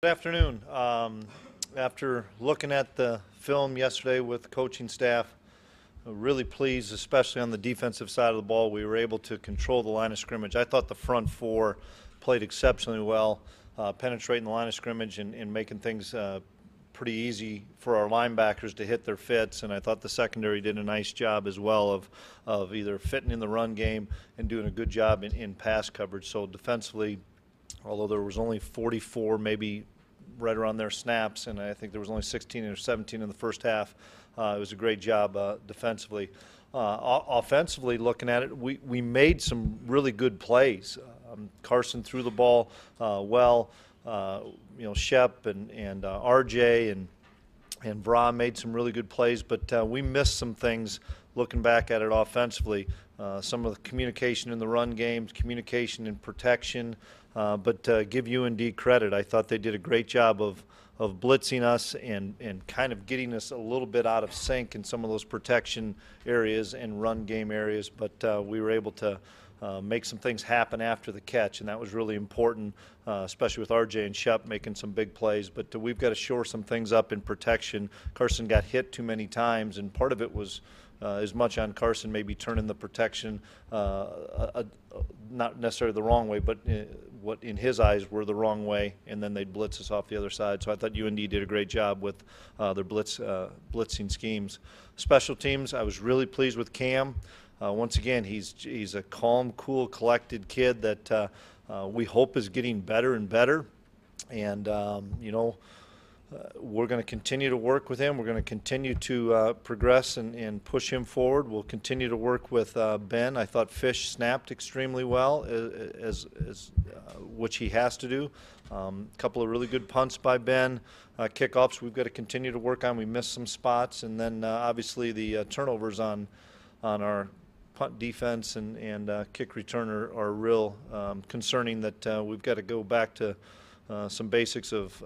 Good afternoon. After looking at the film yesterday with the coaching staff, really pleased, especially on the defensive side of the ball. We were able to control the line of scrimmage. I thought the front four played exceptionally well, penetrating the line of scrimmage and making things pretty easy for our linebackers to hit their fits. And I thought the secondary did a nice job as well of either fitting in the run game and doing a good job in pass coverage. So defensively, although there was only 44, maybe right around their snaps, and I think there was only 16 or 17 in the first half. It was a great job defensively. Offensively, looking at it, we made some really good plays. Carson threw the ball well. Shep and RJ and Bra made some really good plays, but we missed some things looking back at it offensively. Some of the communication in the run games, communication in protection, but give UND credit. I thought they did a great job of blitzing us and kind of getting us a little bit out of sync in some of those protection areas and run game areas, but we were able to make some things happen after the catch, and that was really important, especially with RJ and Shep making some big plays. But we've got to shore some things up in protection. Carson got hit too many times, and part of it was as much on Carson maybe turning the protection not necessarily the wrong way, but what in his eyes were the wrong way, and then they'd blitz us off the other side. So I thought UND did a great job with their blitzing schemes. Special teams, I was really pleased with Cam. Once again, he's a calm, cool, collected kid that we hope is getting better and better. And, we're going to continue to work with him. We're going to continue to progress and push him forward. We'll continue to work with Ben. I thought Fish snapped extremely well, which he has to do. A couple of really good punts by Ben. Kickoffs we've got to continue to work on. We missed some spots. And then obviously the turnovers on our punt defense and kick return are real concerning, that we've got to go back to some basics of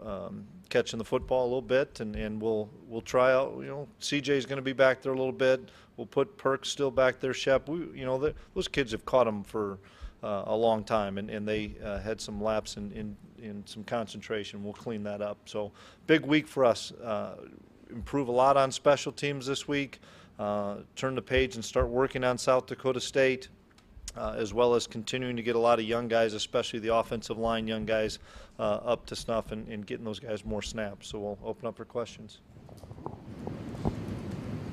catching the football a little bit, and we'll try out. CJ's going to be back there a little bit. We'll put Perks still back there. Shep, those kids have caught him for a long time, and they had some lapse in some concentration. We'll clean that up. So big week for us. Improve a lot on special teams this week. Turn the page and start working on South Dakota State. As well as continuing to get a lot of young guys, especially the offensive line young guys, up to snuff and getting those guys more snaps. So we'll open up for questions.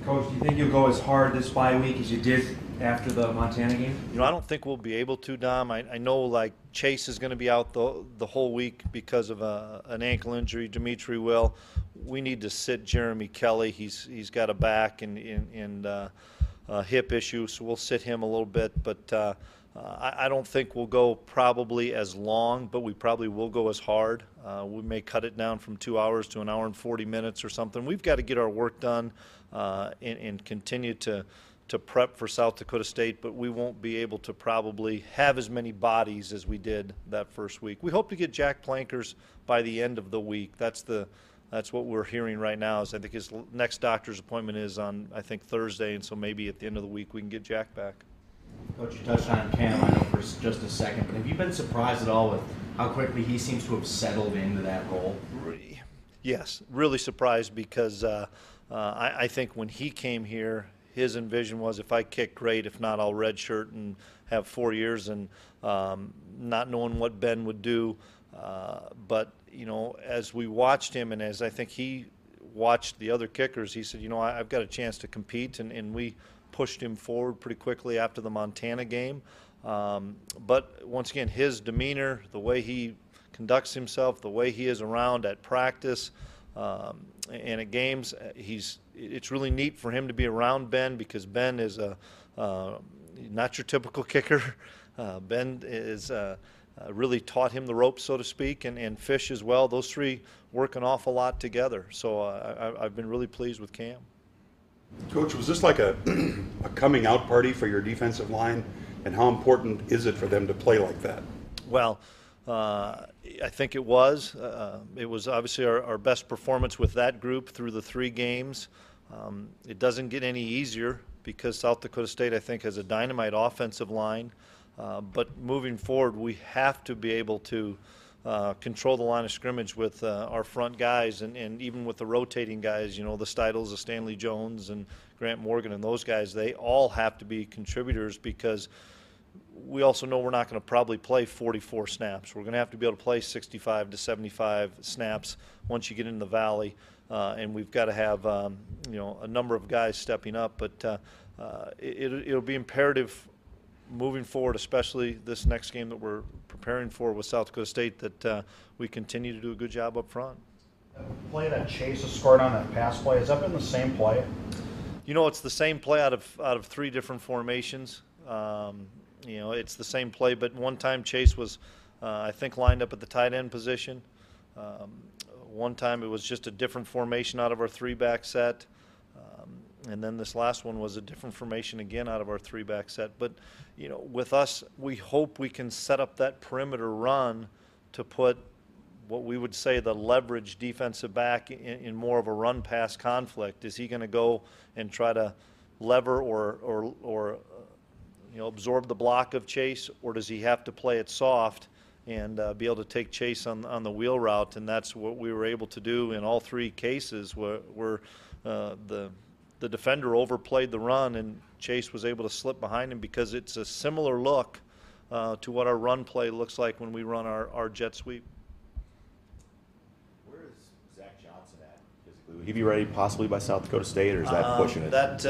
Coach, do you think you'll go as hard this bye week as you did after the Montana game? I don't think we'll be able to, Dom. I know, like, Chase is going to be out the whole week because of an ankle injury. Dimitri will. We need to sit Jeremy Kelly. He's got a back and hip issue, so we'll sit him a little bit. But I don't think we'll go probably as long, but we probably will go as hard. We may cut it down from 2 hours to 1 hour and 40 minutes or something. We've got to get our work done and continue to prep for South Dakota State, but we won't be able to probably have as many bodies as we did that first week. We hope to get Jack Plankers by the end of the week. That's what we're hearing right now. Is I think his next doctor's appointment is on, I think, Thursday, and so maybe at the end of the week we can get Jack back. Coach, you touched on Cam, I know, for just a second, but have you been surprised at all with how quickly he seems to have settled into that role? Yes, really surprised, because I think when he came here, his envision was, if I kick, great. If not, I'll redshirt and have 4 years, and not knowing what Ben would do. But, as we watched him, and as I think he watched the other kickers, he said, I've got a chance to compete, and we pushed him forward pretty quickly after the Montana game. But once again, his demeanor, the way he conducts himself, the way he is around at practice and at games, it's really neat for him to be around Ben, because Ben is not your typical kicker. Ben is really taught him the ropes, so to speak, and Fish as well. Those three work an awful lot together. So I've been really pleased with Cam. Coach, was this like a coming out party for your defensive line, and how important is it for them to play like that? Well, I think it was. It was obviously our best performance with that group through the 3 games. It doesn't get any easier, because South Dakota State, I think, has a dynamite offensive line. But moving forward, we have to be able to control the line of scrimmage with our front guys, and even with the rotating guys, the Steidles, the Stanley Jones, and Grant Morgan, and those guys, they all have to be contributors, because we also know we're not going to probably play 44 snaps. We're going to have to be able to play 65 to 75 snaps once you get into the Valley, and we've got to have a number of guys stepping up. But it'll be imperative moving forward, especially this next game that we're preparing for with South Dakota State, that we continue to do a good job up front. The play that Chase has scored on, that pass play, has that been the same play? It's the same play out of 3 different formations. It's the same play, but one time Chase was, I think, lined up at the tight end position. One time it was just a different formation out of our 3-back set. And then this last one was a different formation again out of our 3-back set. But, with us, we hope we can set up that perimeter run to put what we would say the leverage defensive back in more of a run-pass conflict. Is he going to go and try to lever or absorb the block of Chase, or does he have to play it soft and be able to take Chase on the wheel route? And that's what we were able to do in all 3 cases, where the defender overplayed the run and Chase was able to slip behind him, because it's a similar look to what our run play looks like when we run our jet sweep. Where is Zach Johnson at physically? Will he be ready possibly by South Dakota State, or is that pushing it? That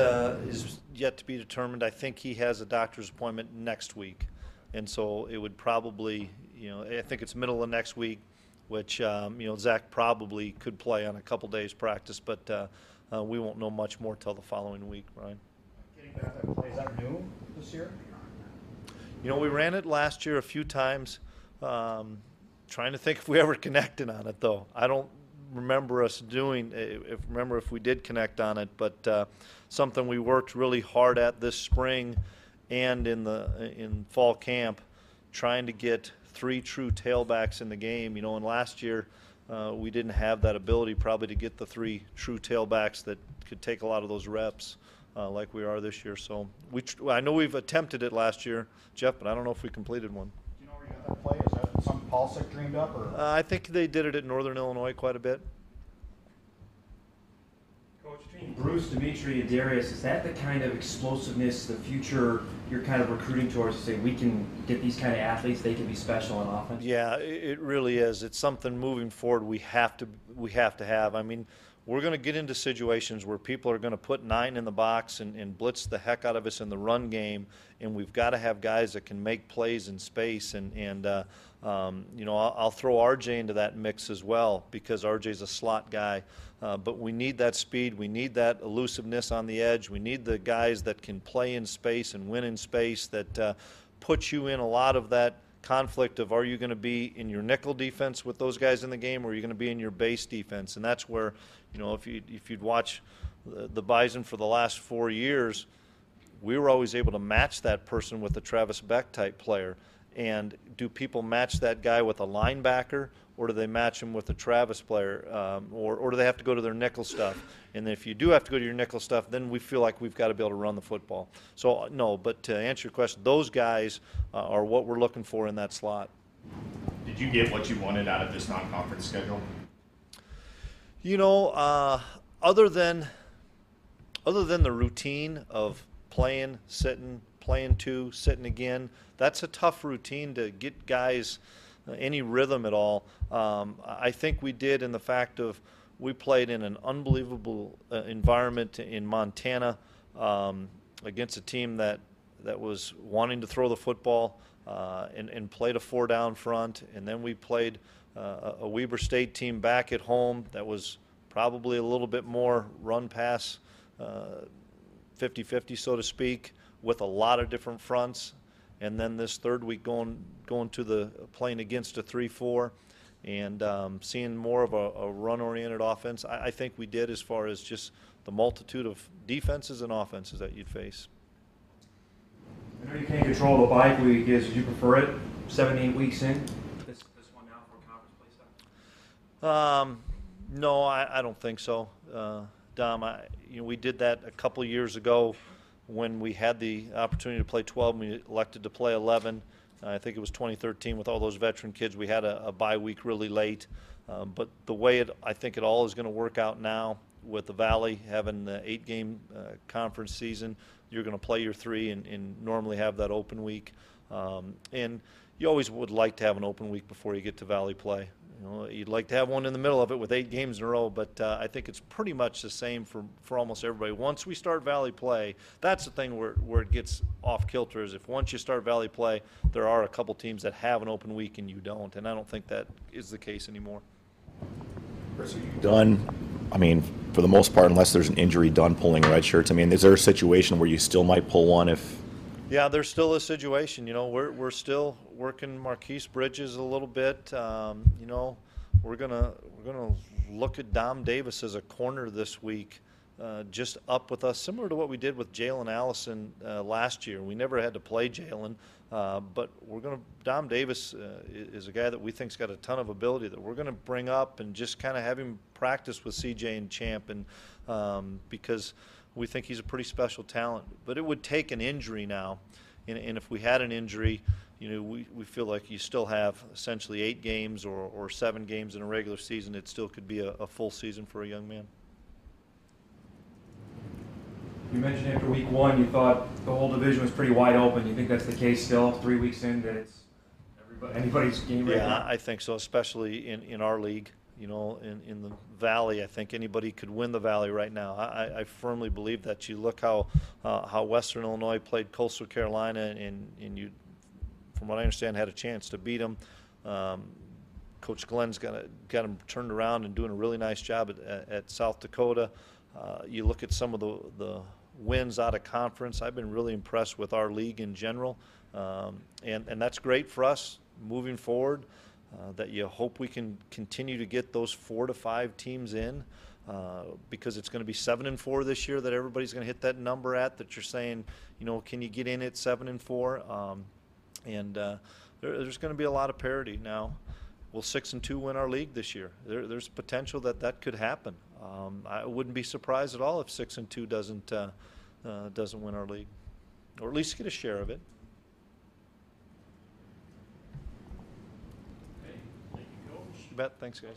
is yet to be determined. I think he has a doctor's appointment next week, and so it would probably, I think it's middle of next week, which Zach probably could play on a couple days practice, but we won't know much more till the following week, Ryan. Getting back that play, is that new this year? We ran it last year a few times. Trying to think if we ever connected on it, though. I don't remember us doing. If we did connect on it, but something we worked really hard at this spring and in fall camp, trying to get 3 true tailbacks in the game. And last year we didn't have that ability probably to get the 3 true tailbacks that could take a lot of those reps like we are this year. So I know we've attempted it last year, Jeff, but I don't know if we completed one. Do you know where you got that play? Is that something Paulsick dreamed up? Or? I think they did it at Northern Illinois quite a bit. Coach, between Bruce, Dimitri, and Darius, is that the kind of explosiveness, the future you're kind of recruiting towards, to say we can get these kind of athletes, they can be special on offense? Yeah, it really is. It's something moving forward we have to have. I mean, we're going to get into situations where people are going to put 9 in the box and blitz the heck out of us in the run game, and we've got to have guys that can make plays in space. I'll throw RJ into that mix as well, because RJ's a slot guy. But we need that speed. We need that elusiveness on the edge. We need the guys that can play in space and win in space, that put you in a lot of that conflict of, are you going to be in your nickel defense with those guys in the game, or are you going to be in your base defense? And that's where, if you'd watch the Bison for the last 4 years, we were always able to match that person with a Travis Beck type player. And do people match that guy with a linebacker, or do they match him with a Travis player, or do they have to go to their nickel stuff? And if you do have to go to your nickel stuff, then we feel like we've got to be able to run the football. So, no, but to answer your question, those guys are what we're looking for in that slot. Did you get what you wanted out of this non-conference schedule? Other than the routine of playing, sitting, playing 2, sitting again, that's a tough routine to get guys any rhythm at all. I think we did in the fact of we played in an unbelievable environment in Montana against a team that was wanting to throw the football and played a 4-down front. And then we played a Weber State team back at home that was probably a little bit more run-pass 50-50, so to speak, with a lot of different fronts. And then this third week going to the playing against a 3-4 and seeing more of a run-oriented offense. I think we did, as far as just the multitude of defenses and offenses that you'd face. I know you can't control the bye week. Would you prefer it 7 to 8 weeks in? This one now for conference play stuff? No, I don't think so, Dom. We did that a couple of years ago when we had the opportunity to play 12 and we elected to play 11. I think it was 2013 with all those veteran kids. We had a bye week really late. But the way I think it all is going to work out now with the Valley having the 8-game conference season, you're going to play your 3 and normally have that open week. And you always would like to have an open week before you get to Valley play. You know, you'd like to have one in the middle of it with 8 games in a row, but I think it's pretty much the same for almost everybody. Once we start Valley play, that's the thing where it gets off kilter is if once you start Valley play, there are a couple teams that have an open week and you don't, and I don't think that is the case anymore. Done, I mean, for the most part, unless there's an injury, done pulling red shirts? I mean, is there a situation where you still might pull one if? Yeah, there's still a situation. You know, we're still working Marquise Bridges a little bit. You know, we're gonna look at Dom Davis as a corner this week, just up with us, similar to what we did with Jalen Allison last year. We never had to play Jalen, but Dom Davis is a guy that we think's got a ton of ability that we're gonna bring up and just kind of have him practice with CJ and Champ, and because we think he's a pretty special talent. But it would take an injury now, and if we had an injury, you know, we feel like you still have essentially 8 games or 7 games in a regular season. It still could be a full season for a young man. You mentioned after week 1 you thought the whole division was pretty wide open. You think that's the case still 3 weeks in, that it's anybody's game right now? Yeah, I think so, especially in our league. You know, in the Valley, I think anybody could win the Valley right now. I firmly believe that. You look how Western Illinois played Coastal Carolina, and you, from what I understand, had a chance to beat them. Coach Glenn's got them turned around and doing a really nice job at South Dakota. You look at some of the wins out of conference. I've been really impressed with our league in general, and that's great for us moving forward. That you hope we can continue to get those 4 to 5 teams in, because it's going to be 7-4 this year that everybody's going to hit that number at. That you're saying, you know, can you get in at 7-4? There's going to be a lot of parity now. Will 6-2 win our league this year? There's potential that could happen. I wouldn't be surprised at all if 6-2 doesn't win our league, or at least get a share of it. You bet. Thanks, guys.